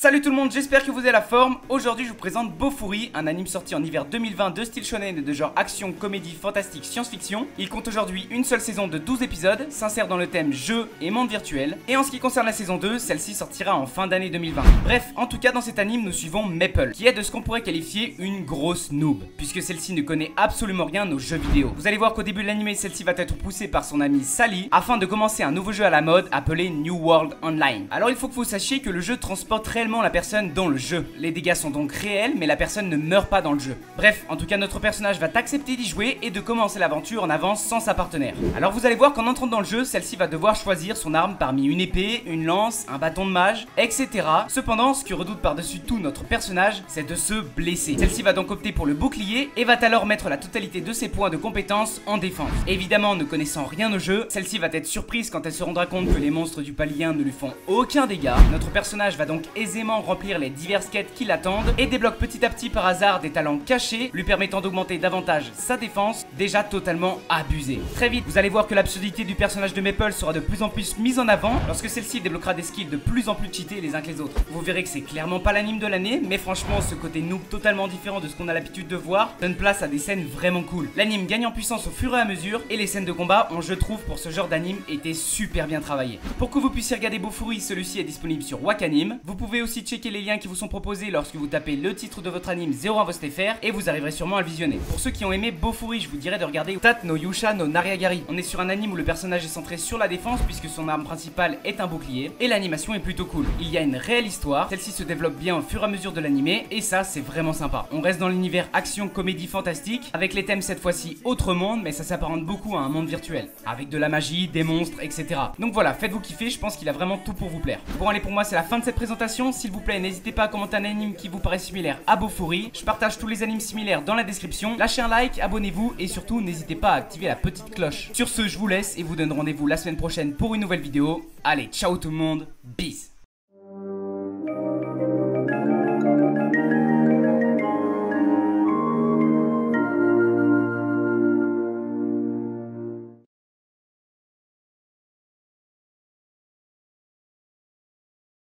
Salut tout le monde, j'espère que vous avez la forme. Aujourd'hui je vous présente Bofuri, un anime sorti en hiver 2020 de style shonen et de genre action, comédie, fantastique, science-fiction. Il compte aujourd'hui une seule saison de 12 épisodes, s'insère dans le thème jeu et monde virtuel. Et en ce qui concerne la saison 2, celle-ci sortira en fin d'année 2020. Bref, en tout cas dans cet anime nous suivons Maple, qui est de ce qu'on pourrait qualifier une grosse noob, puisque celle-ci ne connaît absolument rien aux jeux vidéo. Vous allez voir qu'au début de l'anime, celle-ci va être poussée par son amie Sally, afin de commencer un nouveau jeu à la mode appelé New World Online. Alors il faut que vous sachiez que le jeu transporte réellement la personne dans le jeu. Les dégâts sont donc réels, mais la personne ne meurt pas dans le jeu. Bref, en tout cas notre personnage va accepter d'y jouer et de commencer l'aventure en avance sans sa partenaire. Alors vous allez voir qu'en entrant dans le jeu, celle-ci va devoir choisir son arme parmi une épée, une lance, un bâton de mage, etc. Cependant, ce que redoute par-dessus tout notre personnage, c'est de se blesser. Celle-ci va donc opter pour le bouclier et va alors mettre la totalité de ses points de compétence en défense. Évidemment, ne connaissant rien au jeu, celle-ci va être surprise quand elle se rendra compte que les monstres du palier 1 ne lui font aucun dégât. Notre personnage va donc aisément remplir les diverses quêtes qui l'attendent et débloque petit à petit par hasard des talents cachés lui permettant d'augmenter davantage sa défense, déjà totalement abusée. Très vite, vous allez voir que l'absurdité du personnage de Maple sera de plus en plus mise en avant lorsque celle-ci débloquera des skills de plus en plus cheatés les uns que les autres. Vous verrez que c'est clairement pas l'anime de l'année, mais franchement ce côté noob totalement différent de ce qu'on a l'habitude de voir donne place à des scènes vraiment cool. L'anime gagne en puissance au fur et à mesure et les scènes de combat ont, je trouve, pour ce genre d'anime été super bien travaillées. Pour que vous puissiez regarder Bofuri, celui-ci est disponible sur Wakanim. Vous pouvez aussi checker les liens qui vous sont proposés lorsque vous tapez le titre de votre anime 01vostfr et vous arriverez sûrement à le visionner. Pour ceux qui ont aimé Bofuri, je vous dirais de regarder Tat no Yusha no Nariagari. On est sur un anime où le personnage est centré sur la défense puisque son arme principale est un bouclier et l'animation est plutôt cool. Il y a une réelle histoire, celle-ci se développe bien au fur et à mesure de l'animé et ça c'est vraiment sympa. On reste dans l'univers action, comédie, fantastique avec les thèmes cette fois-ci autre monde, mais ça s'apparente beaucoup à un monde virtuel avec de la magie, des monstres, etc. Donc voilà, faites-vous kiffer, je pense qu'il a vraiment tout pour vous plaire. Bon allez, pour moi c'est la fin de cette présentation. S'il vous plaît, n'hésitez pas à commenter un anime qui vous paraît similaire à Bofuri. Je partage tous les animes similaires dans la description. Lâchez un like, abonnez-vous et surtout n'hésitez pas à activer la petite cloche. Sur ce, je vous laisse et vous donne rendez-vous la semaine prochaine pour une nouvelle vidéo. Allez, ciao tout le monde, bis.